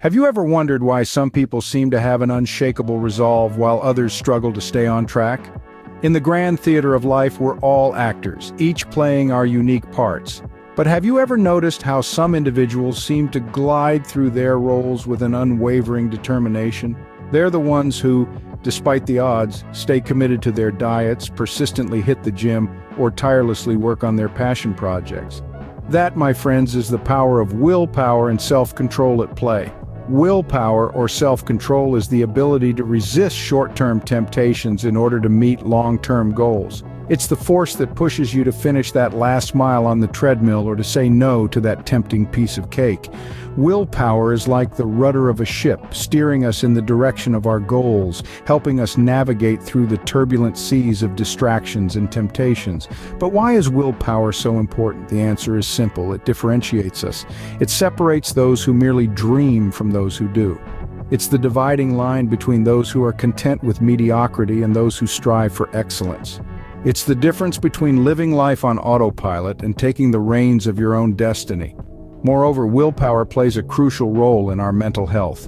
Have you ever wondered why some people seem to have an unshakable resolve while others struggle to stay on track? In the grand theater of life, we're all actors, each playing our unique parts. But have you ever noticed how some individuals seem to glide through their roles with an unwavering determination? They're the ones who, despite the odds, stay committed to their diets, persistently hit the gym, or tirelessly work on their passion projects. That, my friends, is the power of willpower and self-control at play. Willpower or self-control is the ability to resist short-term temptations in order to meet long-term goals. It's the force that pushes you to finish that last mile on the treadmill or to say no to that tempting piece of cake. Willpower is like the rudder of a ship, steering us in the direction of our goals, helping us navigate through the turbulent seas of distractions and temptations. But why is willpower so important? The answer is simple. It differentiates us. It separates those who merely dream from those who do. It's the dividing line between those who are content with mediocrity and those who strive for excellence. It's the difference between living life on autopilot and taking the reins of your own destiny. Moreover, willpower plays a crucial role in our mental health.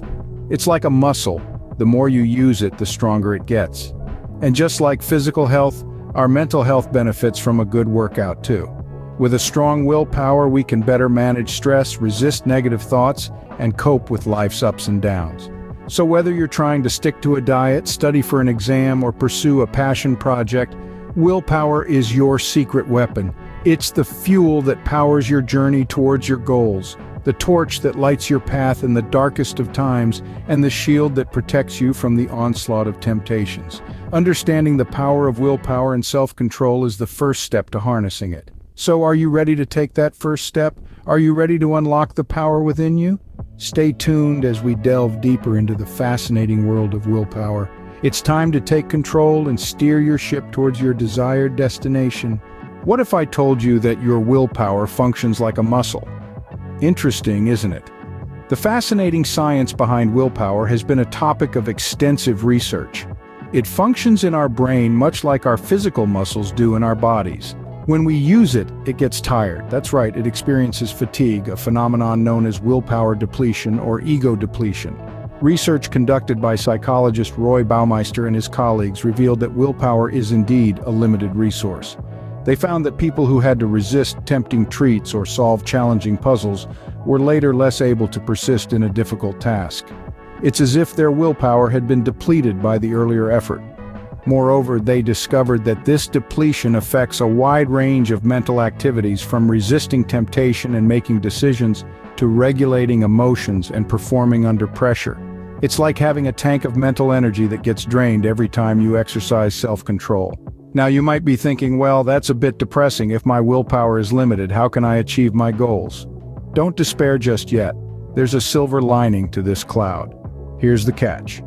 It's like a muscle. The more you use it, the stronger it gets. And just like physical health, our mental health benefits from a good workout too. With a strong willpower, we can better manage stress, resist negative thoughts, and cope with life's ups and downs. So whether you're trying to stick to a diet, study for an exam, or pursue a passion project, willpower is your secret weapon. It's the fuel that powers your journey towards your goals, the torch that lights your path in the darkest of times, and the shield that protects you from the onslaught of temptations. Understanding the power of willpower and self-control is the first step to harnessing it. So are you ready to take that first step? Are you ready to unlock the power within you? Stay tuned as we delve deeper into the fascinating world of willpower. It's time to take control and steer your ship towards your desired destination. What if I told you that your willpower functions like a muscle? Interesting, isn't it? The fascinating science behind willpower has been a topic of extensive research. It functions in our brain much like our physical muscles do in our bodies. When we use it, it gets tired. That's right, it experiences fatigue, a phenomenon known as willpower depletion or ego depletion. Research conducted by psychologist Roy Baumeister and his colleagues revealed that willpower is indeed a limited resource. They found that people who had to resist tempting treats or solve challenging puzzles were later less able to persist in a difficult task. It's as if their willpower had been depleted by the earlier effort. Moreover, they discovered that this depletion affects a wide range of mental activities, from resisting temptation and making decisions to regulating emotions and performing under pressure. It's like having a tank of mental energy that gets drained every time you exercise self-control. Now you might be thinking, well, that's a bit depressing. If my willpower is limited, how can I achieve my goals? Don't despair just yet. There's a silver lining to this cloud. Here's the catch.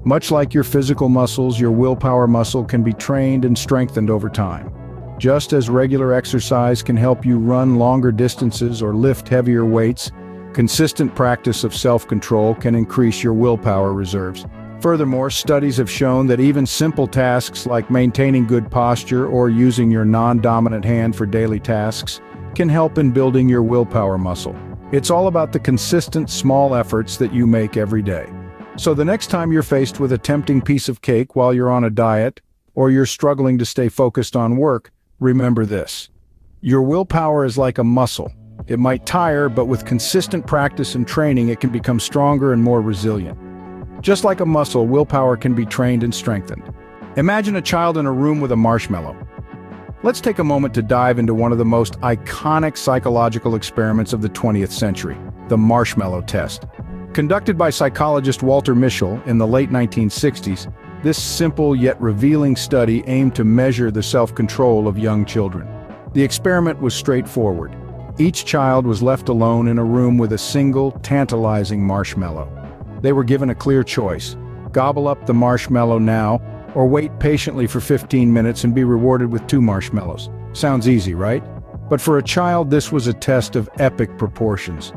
Much like your physical muscles, your willpower muscle can be trained and strengthened over time. Just as regular exercise can help you run longer distances or lift heavier weights, consistent practice of self-control can increase your willpower reserves. Furthermore, studies have shown that even simple tasks like maintaining good posture or using your non-dominant hand for daily tasks can help in building your willpower muscle. It's all about the consistent small efforts that you make every day. So the next time you're faced with a tempting piece of cake while you're on a diet, or you're struggling to stay focused on work, remember this. Your willpower is like a muscle. It might tire, but with consistent practice and training, it can become stronger and more resilient. Just like a muscle, willpower can be trained and strengthened. Imagine a child in a room with a marshmallow. Let's take a moment to dive into one of the most iconic psychological experiments of the 20th century, the Marshmallow Test. Conducted by psychologist Walter Mischel in the late 1960s, this simple yet revealing study aimed to measure the self-control of young children. The experiment was straightforward. Each child was left alone in a room with a single, tantalizing marshmallow. They were given a clear choice: gobble up the marshmallow now, or wait patiently for 15 minutes and be rewarded with 2 marshmallows. Sounds easy, right? But for a child, this was a test of epic proportions.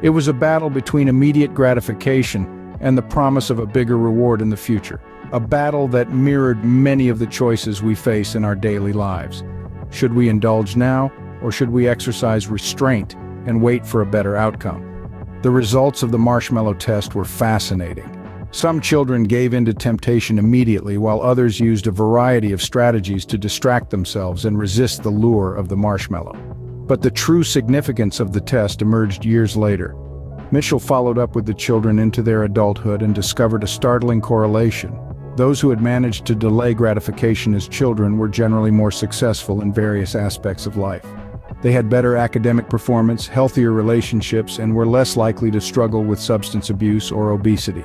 It was a battle between immediate gratification and the promise of a bigger reward in the future. A battle that mirrored many of the choices we face in our daily lives. Should we indulge now, or should we exercise restraint and wait for a better outcome? The results of the Marshmallow Test were fascinating. Some children gave in to temptation immediately, while others used a variety of strategies to distract themselves and resist the lure of the marshmallow. But the true significance of the test emerged years later. Mitchell followed up with the children into their adulthood and discovered a startling correlation. Those who had managed to delay gratification as children were generally more successful in various aspects of life. They had better academic performance, healthier relationships, and were less likely to struggle with substance abuse or obesity.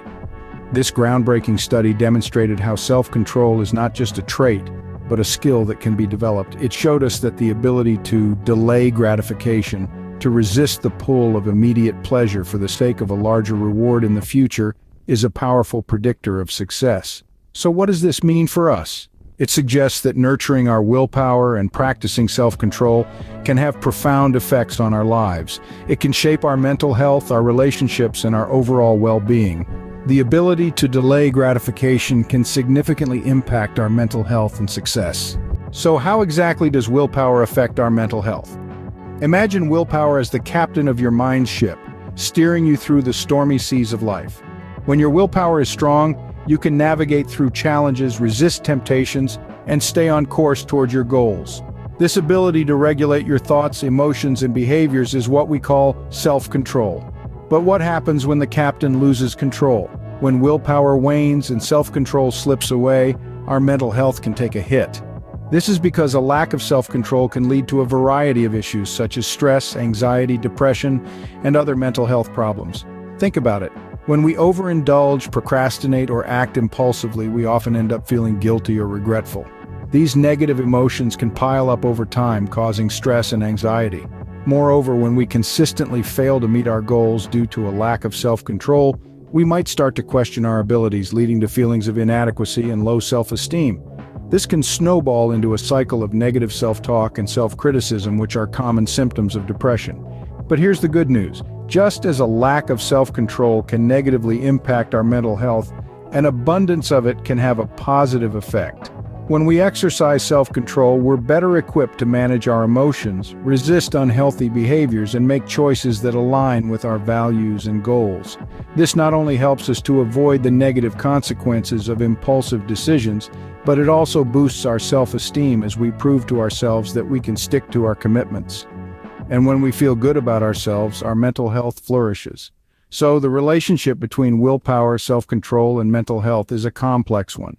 This groundbreaking study demonstrated how self-control is not just a trait, but a skill that can be developed. It showed us that the ability to delay gratification, to resist the pull of immediate pleasure for the sake of a larger reward in the future, is a powerful predictor of success. So what does this mean for us? It suggests that nurturing our willpower and practicing self-control can have profound effects on our lives. It can shape our mental health, our relationships, and our overall well-being. The ability to delay gratification can significantly impact our mental health and success. So how exactly does willpower affect our mental health? Imagine willpower as the captain of your mind's ship, steering you through the stormy seas of life. When your willpower is strong, you can navigate through challenges, resist temptations, and stay on course toward your goals. This ability to regulate your thoughts, emotions, and behaviors is what we call self-control. But what happens when the captain loses control? When willpower wanes and self-control slips away, our mental health can take a hit. This is because a lack of self-control can lead to a variety of issues such as stress, anxiety, depression, and other mental health problems. Think about it. When we overindulge, procrastinate, or act impulsively, we often end up feeling guilty or regretful. These negative emotions can pile up over time, causing stress and anxiety. Moreover, when we consistently fail to meet our goals due to a lack of self-control, we might start to question our abilities, leading to feelings of inadequacy and low self-esteem. This can snowball into a cycle of negative self-talk and self-criticism, which are common symptoms of depression. But here's the good news. Just as a lack of self-control can negatively impact our mental health, an abundance of it can have a positive effect. When we exercise self-control, we're better equipped to manage our emotions, resist unhealthy behaviors, and make choices that align with our values and goals. This not only helps us to avoid the negative consequences of impulsive decisions, but it also boosts our self-esteem as we prove to ourselves that we can stick to our commitments. And when we feel good about ourselves, our mental health flourishes. So the relationship between willpower, self-control, and mental health is a complex one.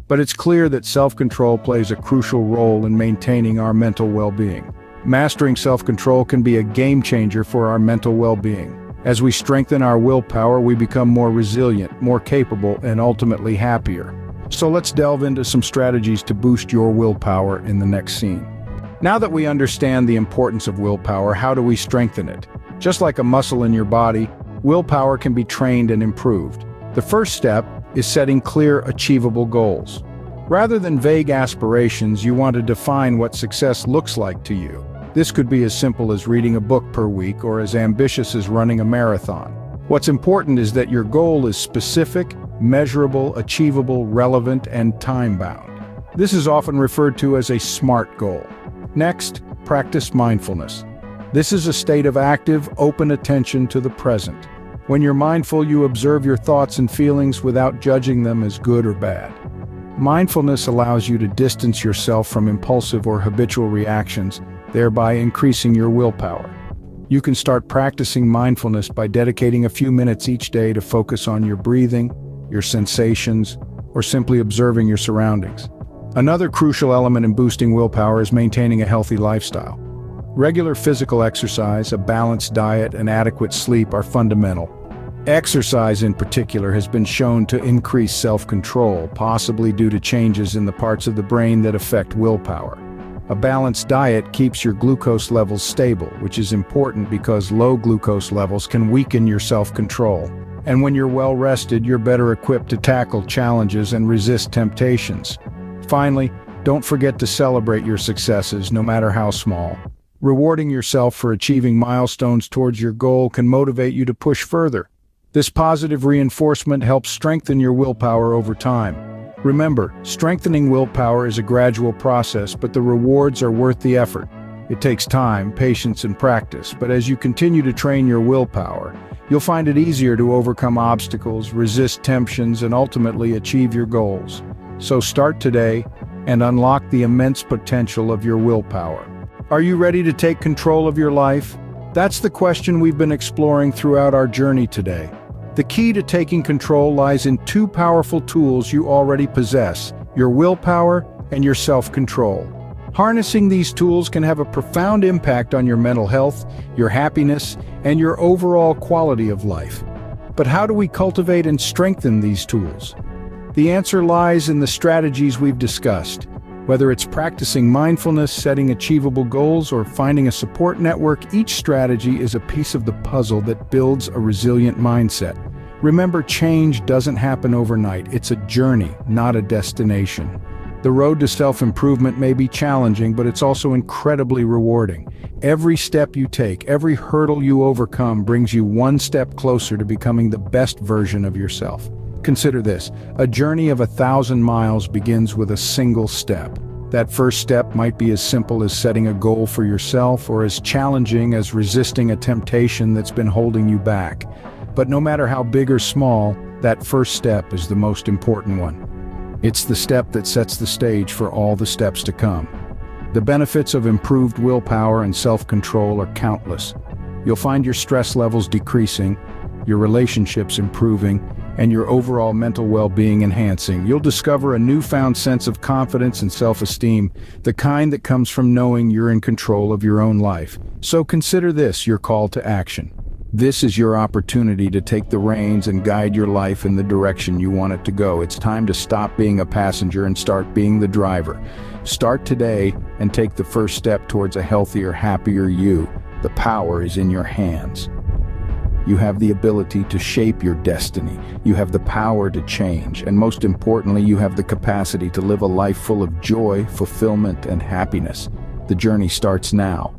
But it's clear that self-control plays a crucial role in maintaining our mental well-being. Mastering self-control can be a game-changer for our mental well-being. As we strengthen our willpower, we become more resilient, more capable, and ultimately happier. So let's delve into some strategies to boost your willpower in the next scene. Now that we understand the importance of willpower, how do we strengthen it? Just like a muscle in your body, willpower can be trained and improved. The first step is setting clear, achievable goals. Rather than vague aspirations, you want to define what success looks like to you. This could be as simple as reading a book per week or as ambitious as running a marathon. What's important is that your goal is specific, measurable, achievable, relevant, and time-bound. This is often referred to as a SMART goal. Next, practice mindfulness. This is a state of active, open attention to the present. When you're mindful, you observe your thoughts and feelings without judging them as good or bad. Mindfulness allows you to distance yourself from impulsive or habitual reactions, thereby increasing your willpower. You can start practicing mindfulness by dedicating a few minutes each day to focus on your breathing, your sensations, or simply observing your surroundings. Another crucial element in boosting willpower is maintaining a healthy lifestyle. Regular physical exercise, a balanced diet, and adequate sleep are fundamental. Exercise in particular has been shown to increase self-control, possibly due to changes in the parts of the brain that affect willpower. A balanced diet keeps your glucose levels stable, which is important because low glucose levels can weaken your self-control. And when you're well rested, you're better equipped to tackle challenges and resist temptations. Finally, don't forget to celebrate your successes, no matter how small. Rewarding yourself for achieving milestones towards your goal can motivate you to push further. This positive reinforcement helps strengthen your willpower over time. Remember, strengthening willpower is a gradual process, but the rewards are worth the effort. It takes time, patience, and practice, but as you continue to train your willpower, You'll find it easier to overcome obstacles, resist temptations, and ultimately achieve your goals. So start today and unlock the immense potential of your willpower. Are you ready to take control of your life? That's the question we've been exploring throughout our journey today. The key to taking control lies in two powerful tools you already possess: your willpower and your self-control. Harnessing these tools can have a profound impact on your mental health, your happiness, and your overall quality of life. But how do we cultivate and strengthen these tools? The answer lies in the strategies we've discussed. Whether it's practicing mindfulness, setting achievable goals, or finding a support network, each strategy is a piece of the puzzle that builds a resilient mindset. Remember, change doesn't happen overnight. It's a journey, not a destination. The road to self-improvement may be challenging, but it's also incredibly rewarding. Every step you take, every hurdle you overcome brings you one step closer to becoming the best version of yourself. Consider this: a journey of 1,000 miles begins with a single step. That first step might be as simple as setting a goal for yourself, or as challenging as resisting a temptation that's been holding you back. But no matter how big or small, that first step is the most important one. It's the step that sets the stage for all the steps to come. The benefits of improved willpower and self-control are countless. You'll find your stress levels decreasing, your relationships improving, and your overall mental well-being enhancing. You'll discover a newfound sense of confidence and self-esteem, the kind that comes from knowing you're in control of your own life. So consider this your call to action. This is your opportunity to take the reins and guide your life in the direction you want it to go. It's time to stop being a passenger and start being the driver. Start today and take the first step towards a healthier, happier you. The power is in your hands. You have the ability to shape your destiny. You have the power to change. And most importantly, you have the capacity to live a life full of joy, fulfillment, and happiness. The journey starts now.